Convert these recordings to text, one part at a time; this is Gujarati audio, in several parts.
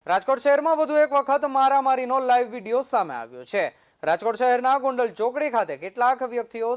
રાજકોટ શહેરમાં વધુ એક વખત મારામારીનો લાઈવ વિડીયો સામે આવ્યો છે। રાજકોટ શહેરના ગોંડલ ચોકડી ખાતે કેટલાક વ્યક્તિઓ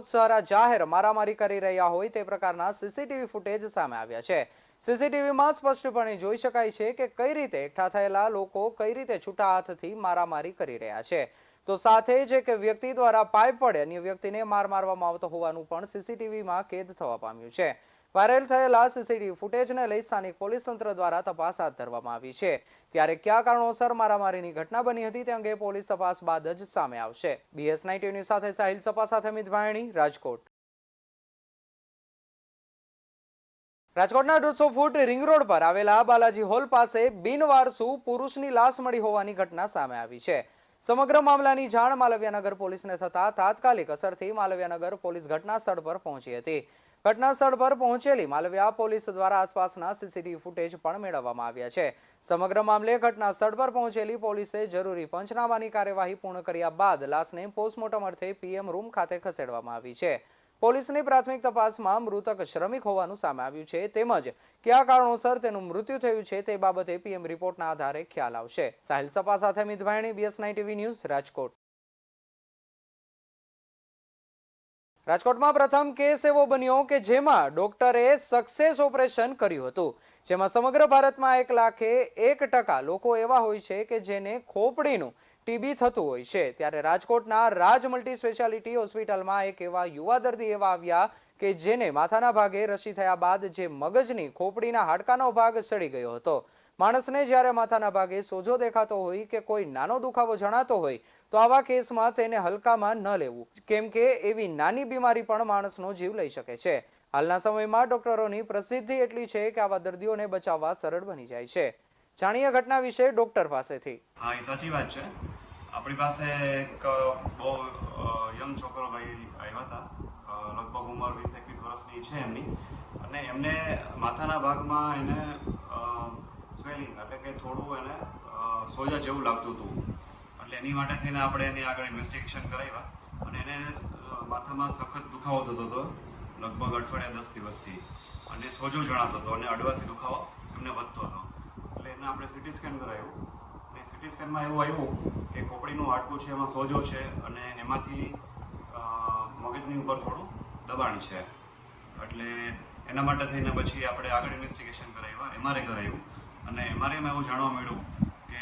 જાહેર મારામારી કરી રહ્યા હોય તે પ્રકારના સીસીટીવી ફૂટેજ સામે આવ્યા છે। સીસીટીવીમાં સ્પષ્ટપણે જોઈ શકાય છે કે કઈ રીતે એકઠા થયેલા લોકો કઈ રીતે છૂટા હાથથી મારામારી કરી રહ્યા છે। તો સાથે જ એક વ્યક્તિ દ્વારા પાઇપ વડે અન્ય વ્યક્તિને મારવામાં આવતો હોવાનું પણ સીસીટીવીમાં કેદ થવા પામ્યું છે। વાયરલ થયેલા સીસીટીવી ફૂટેજને લઈ સ્થાનિક પોલીસ તંત્ર દ્વારા તપાસ હાથ ધરવામાં આવી છે। ત્યારે કયા કારણોસર મારામારીની ઘટના બની હતી તે અંગે પોલીસ તપાસ બાદ જ સામે આવશે। BS19 ન્યૂઝ સાથે સાહિલ સપા સાથે મિત ભાયણી, રાજકોટ। રાજકોટના 150 ફૂટ રિંગ રોડ પર આવેલા બાલાજી હોલ પાસે બિનવારસુ પુરુષની લાશ મળી હોવાની ઘટના સામે આવી છે। સમગ્ર મામલાની જાણ માલવ્યાનગર પોલીસને થતા તાત્કાલિક અસરથી માલવ્યાનગર પોલીસ ઘટના સ્થળ પર પહોંચી હતી। ઘટના સ્થળ પર પહોંચેલી માલવ્યા પોલીસ દ્વારા આસપાસના સીસીટીવી ફૂટેજ પણ મેળવવામાં આવ્યા છે। સમગ્ર મામલે ઘટના સ્થળ પર પહોંચેલી પોલીસે જરૂરી પંચનામાની કાર્યવાહી પૂર્ણ કર્યા બાદ લાશને પોસ્ટમોર્ટમ અર્થે પીએમ રૂમ ખાતે ખસેડવામાં આવી છે। પોલીસની પ્રાથમિક તપાસમાં મૃતક શ્રમિક હોવાનું સામે આવ્યું છે, તેમજ કયા કારણોસર તેનું મૃત્યુ થયું છે તે બાબતે પીએમ રિપોર્ટના આધારે ખ્યાલ આવશે। સાહિલ સપા સાથે મિત ભાયણી, BS9 TV ન્યૂઝ, રાજકોટ। રાજકોટમાં પ્રથમ કેસ એવો બન્યો કે જેમાં ડોક્ટરે સક્સેસ ઓપરેશન કર્યું હતું, જેમાં સમગ્ર ભારતમાં 1,01% લોકો એવા હોય છે કે જેને ખોપડીનું ટીબી થતું હોય છે। ત્યારે રાજકોટના રાજ મલ્ટી સ્પેશિયાલિટી હોસ્પિટલમાં એક એવા યુવા દર્દી એવા આવ્યા કે જેને માથાના ભાગે રસી થયા બાદ જે મગજની ખોપડીના હાડકાનો ભાગ સડી ગયો હતો। માણસને જ્યારે માથાના ભાગે સોજો દેખાતો હોય કે કોઈ નાનો દુખાવો જણાતો હોય તો આવા કેસમાં તેને હલકામાં ન લેવું, કેમ કે એવી નાની બીમારી પણ માણસનો જીવ લઈ શકે છે। હાલના સમયમાં ડોક્ટરોની પ્રસિદ્ધિ એટલી છે કે આવા દર્દીઓને બચાવવા સરળ બની જાય છે। જાણીએ ઘટના વિશે ડોક્ટર પાસેથી। હા, એ સાચી વાત છે। આપણી પાસે એક બહુ યંગ છોકરો ભાઈ આવ્યા હતા, લગભગ ઉંમર 20-21 વર્ષની છે એમની, અને એમને માથાના ભાગમાં એને સ્વેલિંગ એટલે કે થોડું એને સોજા જેવું લાગતું હતું। એટલે એની માટે થઈને આપણે એની આગળ ઇન્વેસ્ટિગેશન કરાવ્યા અને એને માથામાં સખત દુખાવો થતો હતો, લગભગ અઠવાડિયા 10 દિવસથી, અને સોજો જણાતો હતો અને અડવાથી દુખાવો એમને વધતો હતો। એટલે એને આપણે સીટી સ્કેન કરાવ્યું અને સીટી સ્કેનમાં એવું આવ્યું કે ખોપડીનું હાડકું છે એમાં સોજો છે અને એમાંથી મગજની ઉપર થોડું દબાણ છે। એટલે એના માટે થઈને પછી આપણે આગળ ઇન્વેસ્ટિગેશન કરાવ્યા, MRI કરાવ્યું, અને MRIમાં એવું જાણવા મળ્યું કે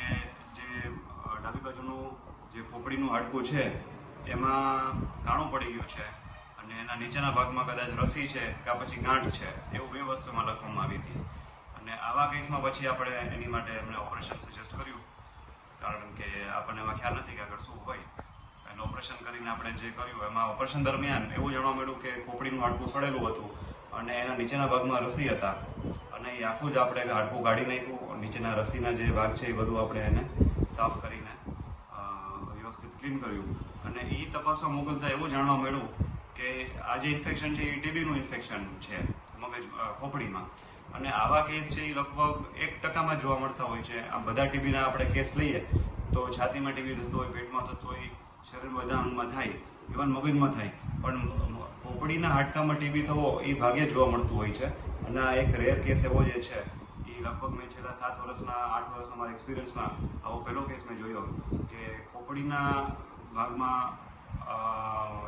જે ડાબી બાજુનું જે ખોપડીનું હાડકું છે એમાં કાણું પડી ગયું છે અને એના નીચેના ભાગમાં કદાચ રસી છે કે પછી ગાંઠ છે, એવું 2 વસ્તુમાં લખવામાં આવી હતી। અને આવા કેસમાં પછી આપણે એની માટે એમને ઓપરેશન સજેસ્ટ કર્યું, કારણ કે આપણને એમાં ખ્યાલ નથી કે આગળ શું હોય। એનું ઓપરેશન કરીને આપણે જે કર્યું એમાં ઓપરેશન દરમિયાન એવું જાણવા મળ્યું કે ખોપડીનું હાડકું સડેલું હતું અને એના નીચેના ભાગમાં રસી હતા, અને એ આખું જ આપણે હાડકું કાઢી નાખ્યું, નીચેના રસીના જે ભાગ છે એ બધું આપણે એને સાફ કરીને વ્યવસ્થિત ક્લીન કર્યું। અને એ તપાસમાં મોકલતા એવું જાણવા મળ્યું કે આ જે ઇન્ફેક્શન છે એ ટીબીનું ઇન્ફેક્શન છે મગજ ખોપડીમાં, અને આવા કેસ છે એ લગભગ 1%માં જોવા મળતા હોય છે। આ બધા ટીબીના આપણે કેસ લઈએ તો છાતીમાં ટીબી થતું હોય, પેટમાં થતું હોય, શરીરમાં બધા અંગમાં થાય, ઇવન મગજમાં થાય, પણ ખોપડીના હાડકામાં ટીબી થવો એ ભાગ્યે જોવા મળતું હોય છે। અને આ એક રેર કેસ એવો જે છે એ લગભગ મેં છેલ્લા 7 વર્ષના 8 વર્ષના મારા એક્સપિરિયન્સમાં આવો પહેલો કેસ મેં જોયો કે ખોપડીના ભાગમાં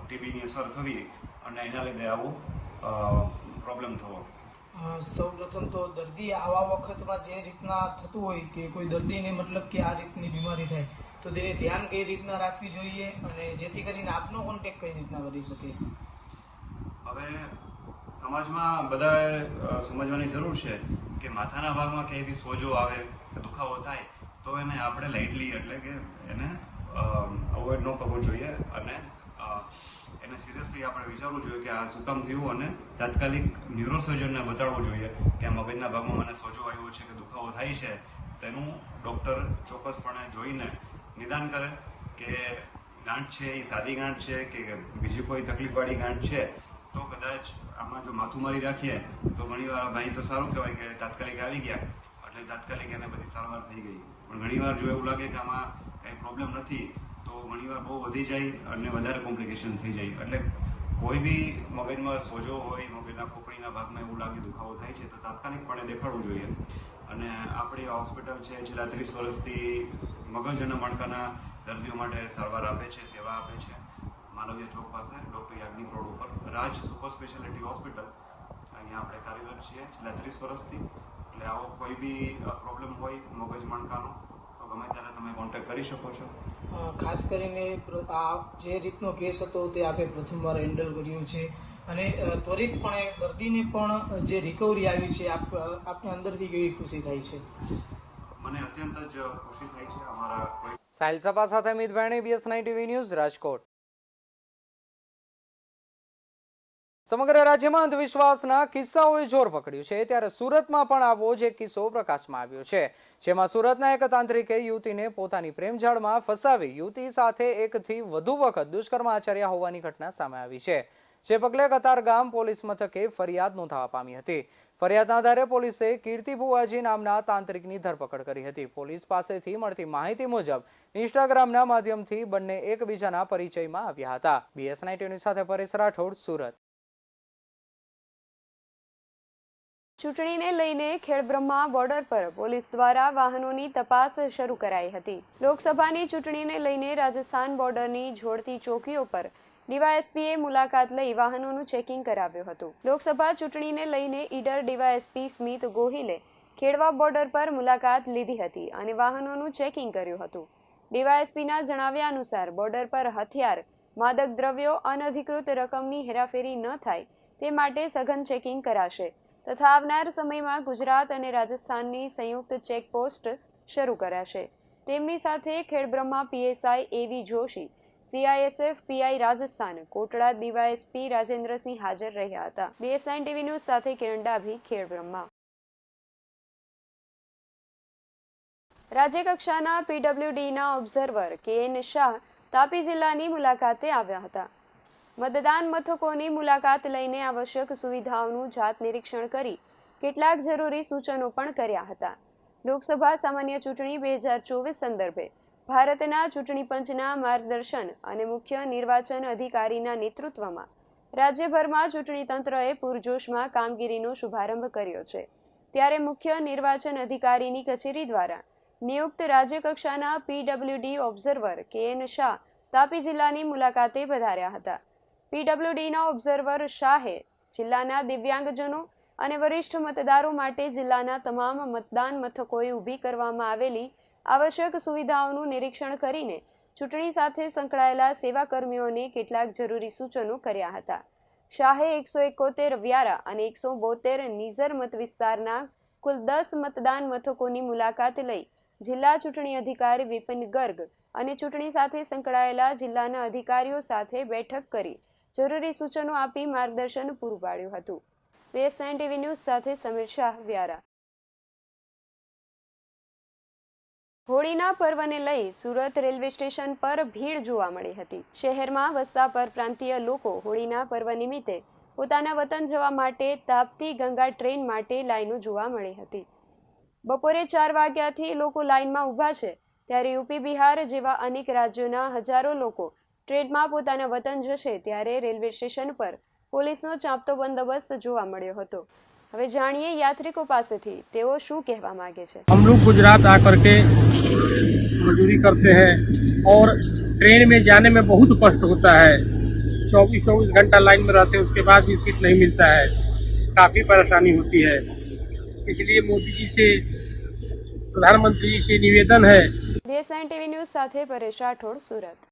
ટીબીની અસર થવી અને એના લીધે આવો પ્રોબ્લેમ થવો। સૌપ્રથમ તો દર્દી આવા વખતમાં જે રીતના થતું હોય કે કોઈ દર્દીને મતલબ કે આ રીતની બીમારી થાય તો તેને ધ્યાન કઈ રીતના રાખવી જોઈએ અને જેથી કરીને આપનો કોન્ટેક્ટ કઈ રીતના કરી શકે? હવે સમાજમાં બધાએ સમજવાની જરૂર છે કે માથાના ભાગમાં કે એવી સોજો આવે કે દુખાવો થાય તો એને આપણે લાઇટલી એટલે કે એને અવોઇડ ન કરવું જોઈએ, અને એને સિરિયસલી આપણે વિચારવું જોઈએ કે આ શું કામ થયું, અને તાત્કાલિક ન્યુરોસર્જનને બતાડવું જોઈએ કે આ મગજના ભાગમાં મને સોજો આવ્યો છે કે દુખાવો થાય છે, તેનું ડૉક્ટર ચોક્કસપણે જોઈને નિદાન કરે કે ગાંઠ છે એ સાદી ગાંઠ છે કે બીજી કોઈ તકલીફવાળી ગાંઠ છે। તો કદાચ આમાં જો માથું મારી રાખીએ તો ઘણીવાર ભાઈ તો સારું કહેવાય કે તાત્કાલિક આવી ગયા એટલે તાત્કાલિક એને બધી સારવાર થઈ ગઈ, પણ ઘણીવાર જો એવું લાગે કે આમાં કંઈ પ્રોબ્લેમ નથી તો ઘણીવાર બહુ વધી જાય અને વધારે કોમ્પ્લિકેશન થઈ જાય। એટલે કોઈ બી મગજમાં સોજો હોય, મગજના ખોપડીના ભાગમાં એવું લાગે દુખાવો થાય છે તો તાત્કાલિકપણે દેખાડવું જોઈએ। અને આપણી હોસ્પિટલ છે છેલ્લા 30 વર્ષથી મગજ અને મણકાના દર્દીઓ માટે સારવાર આપે છે, સેવા આપે છે. માનવીય ચોક પાસે ડૉક્ટર યાજ્ઞિક રોડ ઉપર રાજ સુપર સ્પેશિયાલિટી હોસ્પિટલ, અહીંયા આપણે કાર્યરત છીએ છેલ્લા 30 વર્ષથી. એટલે આવો કોઈ બી પ્રોબ્લેમ હોય મગજ મણકાનો તો ગમે ત્યારે તમે કોન્ટેક્ટ કરી શકો છો. ખાસ કરીને આ જે રીતનો કેસ હતો તે આપે પ્રથમવાર હેન્ડલ કર્યો છે અને ત્વરિતપણે દર્દીને પણ જે રિકવરી આવી છે આપને અંદરથી કેવી ખુશી થાય છે? મને અત્યંત જ ખુશી થાય છે. અમારા કોઈ સાહિલ સપા સાથે Amit Bhani, BS9 TV news, Rajkot. સમગ્ર રાજ્યમાં અંધવિશ્વાસના કિસ્સાઓએ જોર પકડ્યું છે, ત્યારે સુરતમાં પણ આવો જ એક કિસ્સો પ્રકાશમાં આવ્યો છે, જેમાં સુરતના એક તાંત્રિકે યુવતીને પોતાની પ્રેમજાળમાં ફસાવી યુવતી સાથે એકથી વધુ વખત દુષ્કર્મ આચર્યા હોવાની ઘટના સામે આવી છે. જે પગલે કતારગામ પોલીસ મથકે ફરિયાદ નોંધાવા પામી હતી. ફરિયાદના આધારે પોલીસે કીર્તિ ભુવાજી નામના તાંત્રિકની ધરપકડ કરી હતી. પોલીસ પાસેથી મળતી માહિતી મુજબ ઇન્સ્ટાગ્રામના માધ્યમથી બંને એકબીજાના પરિચયમાં આવ્યા હતા. BS9 TV સાથે પરેશ રાઠોડ, સુરત. ચૂંટણીને લઈને ખેડબ્રહ્મા બોર્ડર પર પોલીસ દ્વારા વાહનોની તપાસ શરૂ કરાઈ હતી. લોકસભાની ચૂંટણીને લઈને રાજસ્થાન બોર્ડરની જોડતી ચોકીઓ પર ડીવાયએસપીએ મુલાકાત લઈ વાહનોનું ચેકિંગ કરાવ્યું હતું. લોકસભા ચૂંટણીને લઈને ઈડર ડીવાયએસપી સ્મિત ગોહિલે ખેડવા બોર્ડર પર મુલાકાત લીધી હતી અને વાહનોનું ચેકિંગ કર્યું હતું. ડીવાયએસપીના જણાવ્યા અનુસાર બોર્ડર પર હથિયાર, માદક દ્રવ્યો, અનધિકૃત રકમની હેરાફેરી ન થાય તે માટે સઘન ચેકિંગ કરાશે તથા આવનાર સમયમાં ગુજરાત અને રાજસ્થાનની સંયુક્ત ચેકપોસ્ટ શરૂ કરાશે. તેમની સાથે Khedbrahma PSI AV Joshi, CISF PI Rajasthan, Kotda DYSP Rajendrasinh હાજર રહ્યા હતા. BS9 TV ન્યૂઝ સાથે કિરણ ડાભી, ખેડબ્રહ્મા. રાજ્યકક્ષાના PWDના ઓબ્ઝર્વર KN શાહ તાપી જિલ્લાની મુલાકાતે આવ્યા હતા. મતદાન મથકોની મુલાકાત લઈને આવશ્યક સુવિધાઓનું જાત નિરીક્ષણ કરી કેટલાક જરૂરી સૂચનો પણ કર્યા હતા. લોકસભા સામાન્ય ચૂંટણી 2024 સંદર્ભે ભારતના ચૂંટણી પંચના માર્ગદર્શન અને મુખ્ય નિર્વાચન અધિકારીના નેતૃત્વમાં રાજ્યભરમાં ચૂંટણી તંત્રએ પૂરજોશમાં કામગીરીનો શુભારંભ કર્યો છે. ત્યારે મુખ્ય નિર્વાચન અધિકારીની કચેરી દ્વારા નિયુક્ત રાજ્યકક્ષાના PWD observer KN Shah Tapi જિલ્લાની મુલાકાતે પધાર્યા હતા. PWDના ઓબ્ઝર્વર શાહે જિલ્લાના દિવ્યાંગજનો અને વરિષ્ઠ મતદારો માટે જિલ્લાના તમામ મતદાન મથકોએ ઊભી કરવામાં આવેલી આવશ્યક સુવિધાઓનું નિરીક્ષણ કરીને ચૂંટણી સાથે સંકળાયેલા સેવાકર્મીઓને કેટલાક જરૂરી સૂચનો કર્યા હતા. શાહે 171 વ્યારા અને 172 નિઝર મત વિસ્તારના કુલ 10 મતદાન મથકોની મુલાકાત લઈ જિલ્લા ચૂંટણી અધિકારી વિપિન ગર્ગ અને ચૂંટણી સાથે સંકળાયેલા જિલ્લાના અધિકારીઓ સાથે બેઠક કરી જરૂરી સૂચનો આપી માર્ગદર્શન પૂરું પાડ્યું હતું. BS9 TV ન્યૂઝ સાથે સમીર શાહ, વ્યારા. હોળીના પર્વને લઈ સુરત રેલવે સ્ટેશન પર ભીડ જોવા મળી હતી. શહેરમાં વસતા પરપ્રાંતીય લોકો હોળીના પર્વ નિમિત્તે પોતાના વતન જવા માટે તાપ્તી ગંગા ટ્રેન માટે લાઈનો જોવા મળી હતી. બપોરે 4 વાગ્યાથી લોકો લાઈનમાં ઊભા છે, ત્યારે યુપી, બિહાર જેવા અનેક રાજ્યોના હજારો લોકો ટ્રેનમાં પોતાના વતન જશે, ત્યારે રેલવે સ્ટેશન પર પોલીસનો ચાંપતો બંદોબસ્ત જોવા મળ્યો હતો. હવે જાણીએ યાત્રિકો પાસેથી તેઓ શું કહેવા માંગે છે. हम लोग गुजरात आकर के मजदूरी करते हैं और ट्रेन में जाने में बहुत कष्ट होता है. 24 घंटा लाइन में रहते हैं, उसके बाद भी सीट नहीं मिलता है. काफ़ी परेशानी होती है. इसलिए मोदी जी से, प्रधानमंत्री जी से निवेदन है. BS9 TV ન્યૂઝ સાથે પરેશ રાઠોડ, સુરત.